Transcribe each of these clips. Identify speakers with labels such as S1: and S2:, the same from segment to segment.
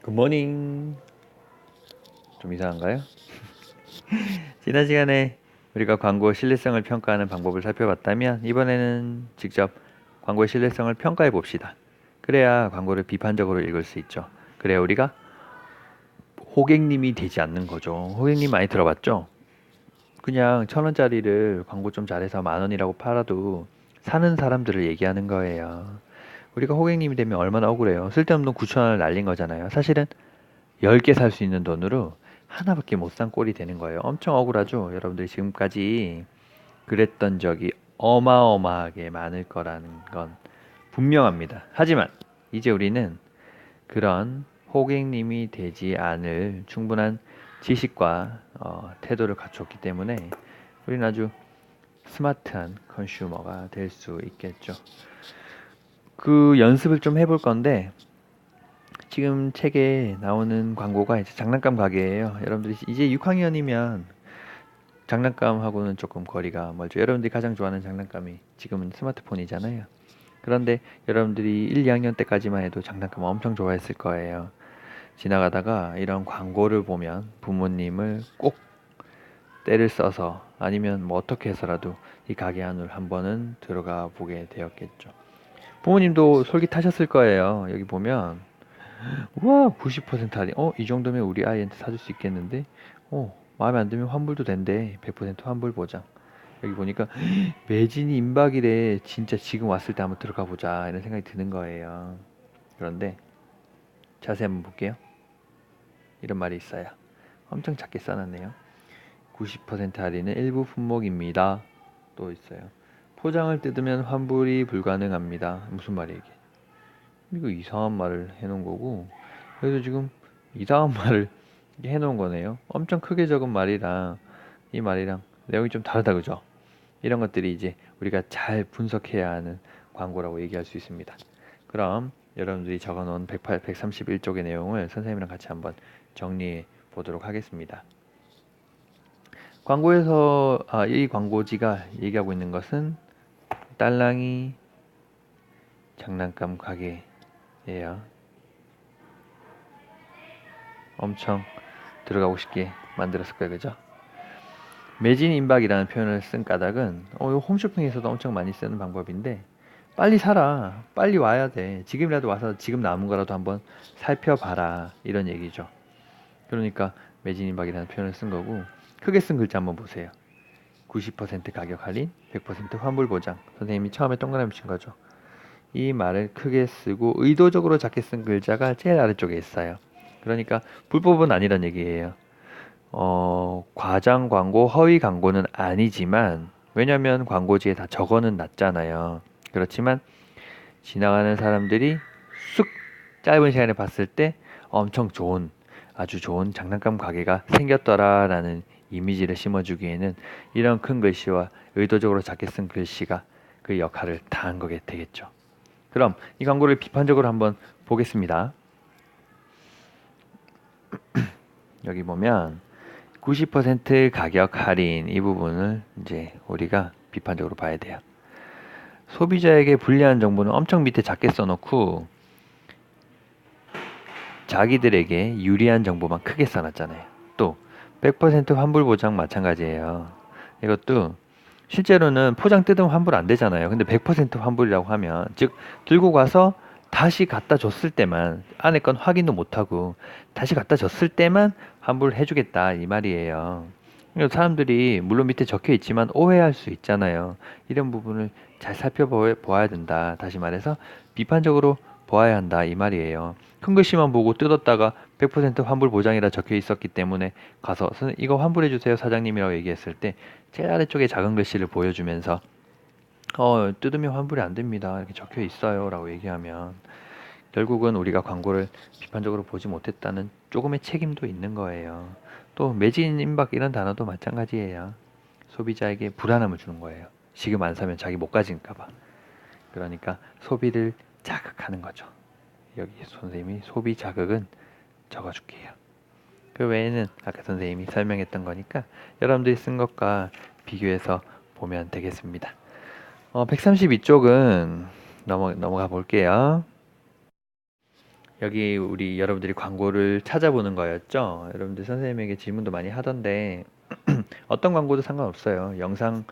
S1: 굿모닝. 좀 이상한가요? 지난 시간에 우리가 광고 신뢰성을 평가하는 방법을 살펴봤다면 이번에는 직접 광고의 신뢰성을 평가해 봅시다. 그래야 광고를 비판적으로 읽을 수 있죠. 그래야 우리가 호객님이 되지 않는 거죠. 호객님 많이 들어봤죠? 그냥 1,000원짜리를 광고 좀 잘해서 10,000원이라고 팔아도 사는 사람들을 얘기하는 거예요. 우리가 호객님이 되면 얼마나 억울해요. 쓸데없는 9,000원을 날린 거잖아요. 사실은 10개 살 수 있는 돈으로 하나밖에 못 산 꼴이 되는 거예요. 엄청 억울하죠? 여러분들이 지금까지 그랬던 적이 어마어마하게 많을 거라는 건 분명합니다. 하지만 이제 우리는 그런 호객님이 되지 않을 충분한 지식과 태도를 갖췄기 때문에 우리는 아주 스마트한 컨슈머가 될 수 있겠죠. 그 연습을 좀 해볼 건데 지금 책에 나오는 광고가 이제 장난감 가게예요. 여러분들이 이제 6학년이면 장난감하고는 조금 거리가 멀죠. 여러분들이 가장 좋아하는 장난감이 지금은 스마트폰이잖아요. 그런데 여러분들이 1, 2학년 때까지만 해도 장난감 엄청 좋아했을 거예요. 지나가다가 이런 광고를 보면 부모님을 꼭 때를 써서 아니면 뭐 어떻게 해서라도 이 가게 안으로 한 번은 들어가 보게 되었겠죠. 부모님도 솔깃하셨을 거예요. 여기 보면 우와 90% 할인. 이 정도면 우리 아이한테 사줄 수 있겠는데? 마음에 안 들면 환불도 된대. 100% 환불 보장. 여기 보니까 매진이 임박이래. 진짜 지금 왔을 때 한번 들어가 보자 이런 생각이 드는 거예요. 그런데 자세히 한번 볼게요. 이런 말이 있어요. 엄청 작게 써놨네요. 90% 할인은 일부 품목입니다. 또 있어요. 포장을 뜯으면 환불이 불가능합니다. 무슨 말이야 이게? 이거 이상한 말을 해놓은 거고, 그래서 지금 이상한 말을 해놓은 거네요. 엄청 크게 적은 말이랑 이 말이랑 내용이 좀 다르다, 그죠? 이런 것들이 이제 우리가 잘 분석해야 하는 광고라고 얘기할 수 있습니다. 그럼 여러분들이 적어놓은 131쪽의 내용을 선생님이랑 같이 한번 정리해 보도록 하겠습니다. 광고에서 이 광고지가 얘기하고 있는 것은 딸랑이 장난감 가게예요. 엄청 들어가고 싶게 만들었을 거예요, 그죠? 매진 임박이라는 표현을 쓴 까닭은 이거 홈쇼핑에서도 엄청 많이 쓰는 방법인데 빨리 사라, 빨리 와야 돼, 지금이라도 와서 지금 남은 거라도 한번 살펴봐라 이런 얘기죠. 그러니까 매진 임박이라는 표현을 쓴 거고, 크게 쓴 글자 한번 보세요. 90% 가격 할인, 100% 환불 보장. 선생님이 처음에 동그라미 친 거죠. 이 말을 크게 쓰고 의도적으로 작게 쓴 글자가 제일 아래쪽에 있어요. 그러니까 불법은 아니란 얘기예요. 과장 광고, 허위 광고는 아니지만, 왜냐면 광고지에 다 적어는 놨잖아요. 그렇지만 지나가는 사람들이 쑥 짧은 시간에 봤을 때 엄청 좋은, 아주 좋은 장난감 가게가 생겼더라라는 이미지를 심어주기에는 이런 큰 글씨와 의도적으로 작게 쓴 글씨가 그 역할을 다한 거게 되겠죠. 그럼 이 광고를 비판적으로 한번 보겠습니다. 여기 보면 90% 가격 할인 이 부분을 이제 우리가 비판적으로 봐야 돼요. 소비자에게 불리한 정보는 엄청 밑에 작게 써놓고 자기들에게 유리한 정보만 크게 써놨잖아요. 또 100% 환불 보장 마찬가지예요. 이것도 실제로는 포장 뜯으면 환불 안 되잖아요. 근데 100% 환불이라고 하면, 즉 들고 가서 다시 갖다 줬을 때만, 안에 건 확인도 못하고 다시 갖다 줬을 때만 환불 해주겠다 이 말이에요. 그러니까 사람들이 물론 밑에 적혀 있지만 오해할 수 있잖아요. 이런 부분을 잘 살펴보아야 된다. 다시 말해서 비판적으로 보아야 한다 이 말이에요. 큰 글씨만 보고 뜯었다가 100% 환불 보장이라 적혀 있었기 때문에 가서 이거 환불해 주세요 사장님이라고 얘기했을 때 제일 아래쪽에 작은 글씨를 보여주면서 뜯으면 환불이 안 됩니다 이렇게 적혀 있어요 라고 얘기하면 결국은 우리가 광고를 비판적으로 보지 못했다는 조금의 책임도 있는 거예요. 또 매진 임박 이런 단어도 마찬가지예요. 소비자에게 불안함을 주는 거예요. 지금 안 사면 자기 못 가질까 봐. 그러니까 소비를 자극하는 거죠. 여기 선생님이 소비 자극은 적어줄게요. 그 외에는 아까 선생님이 설명했던 거니까 여러분들이 쓴 것과 비교해서 보면 되겠습니다. 132쪽은 넘어가 볼게요. 여기 우리 여러분들이 광고를 찾아보는 거였죠. 여러분들 선생님에게 질문도 많이 하던데 어떤 광고도 상관없어요. 영상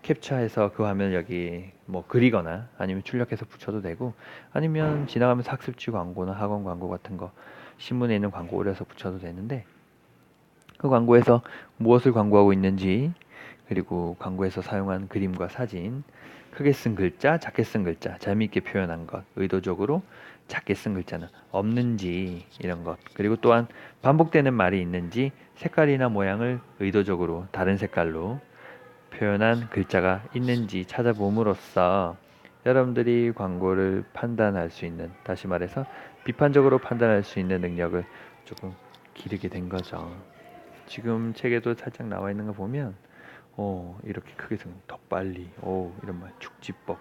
S1: 캡처해서 그 화면 여기 뭐 그리거나 아니면 출력해서 붙여도 되고, 아니면 지나가면서 학습지 광고나 학원 광고 같은 거 신문에 있는 광고 오려서 붙여도 되는데, 그 광고에서 무엇을 광고하고 있는지, 그리고 광고에서 사용한 그림과 사진, 크게 쓴 글자, 작게 쓴 글자, 재미있게 표현한 것, 의도적으로 작게 쓴 글자는 없는지, 이런 것, 그리고 또한 반복되는 말이 있는지, 색깔이나 모양을 의도적으로 다른 색깔로 표현한 글자가 있는지 찾아봄으로써 여러분들이 광고를 판단할 수 있는, 다시 말해서 비판적으로 판단할 수 있는 능력을 조금 기르게 된 거죠. 지금 책에도 살짝 나와 있는 거 보면 이렇게 크게 쓰면 더 빨리, 이런 말, 축지법,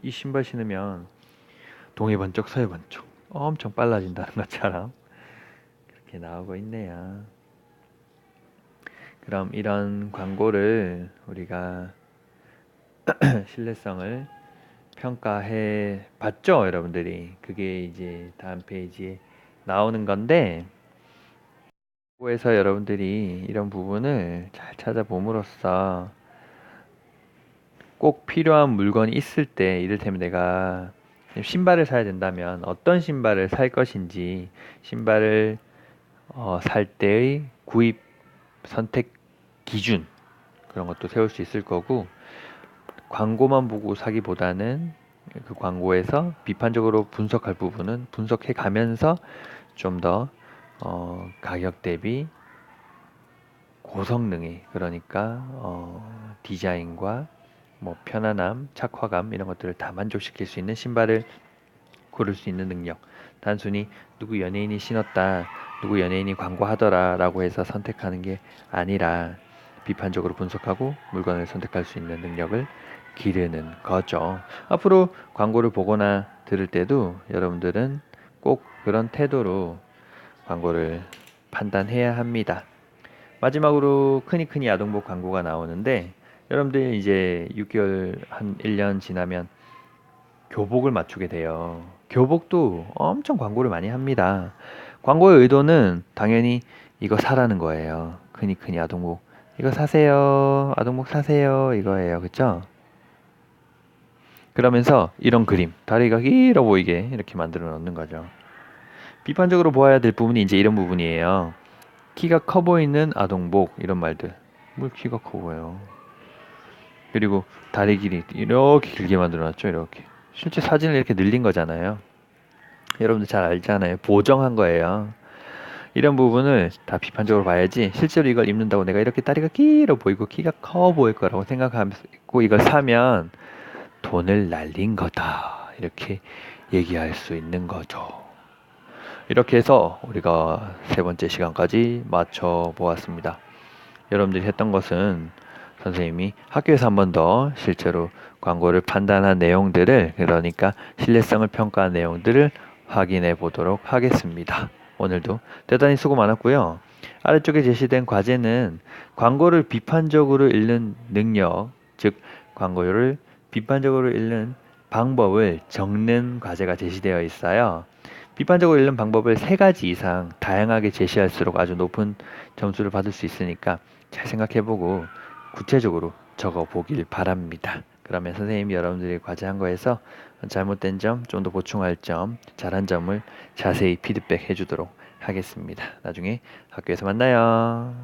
S1: 이 신발 신으면 동해 번쩍 서해 번쩍 엄청 빨라진다는 것처럼 그렇게 나오고 있네요. 그럼 이런 광고를 우리가 신뢰성을 평가해 봤죠, 여러분들이. 그게 이제 다음 페이지에 나오는 건데, 광고에서 여러분들이 이런 부분을 잘 찾아봄으로써 꼭 필요한 물건이 있을 때, 이를테면 내가 신발을 사야 된다면 어떤 신발을 살 것인지, 신발을 살 때의 구입 선택 기준, 그런 것도 세울 수 있을 거고, 광고만 보고 사기보다는 그 광고에서 비판적으로 분석할 부분은 분석해 가면서 좀 더 가격 대비 고성능이, 그러니까 디자인과 뭐 편안함, 착화감, 이런 것들을 다 만족시킬 수 있는 신발을 고를 수 있는 능력. 단순히 누구 연예인이 신었다, 누구 연예인이 광고하더라 라고 해서 선택하는 게 아니라 비판적으로 분석하고 물건을 선택할 수 있는 능력을 기르는 거죠. 앞으로 광고를 보거나 들을 때도 여러분들은 꼭 그런 태도로 광고를 판단해야 합니다. 마지막으로 크니크니 아동복 광고가 나오는데, 여러분들 이제 6개월, 한 1년 지나면 교복을 맞추게 돼요. 교복도 엄청 광고를 많이 합니다. 광고의 의도는 당연히 이거 사라는 거예요. 크니크니 아동복, 이거 사세요, 아동복 사세요, 이거예요. 그쵸? 그러면서 이런 그림, 다리가 길어 보이게 이렇게 만들어 놓는 거죠. 비판적으로 보아야 될 부분이 이제 이런 부분이에요. 키가 커 보이는 아동복, 이런 말들. 뭘 키가 커 보여요. 그리고 다리 길이 이렇게 길게 만들어 놨죠. 이렇게 실제 사진을 이렇게 늘린 거잖아요. 여러분들 잘 알잖아요. 보정한 거예요. 이런 부분을 다 비판적으로 봐야지, 실제로 이걸 입는다고 내가 이렇게 다리가 길어 보이고 키가 커 보일 거라고 생각하고 이걸 사면 돈을 날린 거다, 이렇게 얘기할 수 있는 거죠. 이렇게 해서 우리가 세 번째 시간까지 맞춰 보았습니다. 여러분들이 했던 것은 선생님이 학교에서 한 번 더 실제로 광고를 판단한 내용들을, 그러니까 신뢰성을 평가한 내용들을 확인해 보도록 하겠습니다. 오늘도 대단히 수고 많았고요. 아래쪽에 제시된 과제는 광고를 비판적으로 읽는 능력, 즉 광고를 비판적으로 읽는 방법을 적는 과제가 제시되어 있어요. 비판적으로 읽는 방법을 3가지 이상 다양하게 제시할수록 아주 높은 점수를 받을 수 있으니까 잘 생각해보고 구체적으로 적어보길 바랍니다. 그러면 선생님이 여러분들이 과제한 거에서 잘못된 점, 좀 더 보충할 점, 잘한 점을 자세히 피드백 해주도록 하겠습니다. 나중에 학교에서 만나요.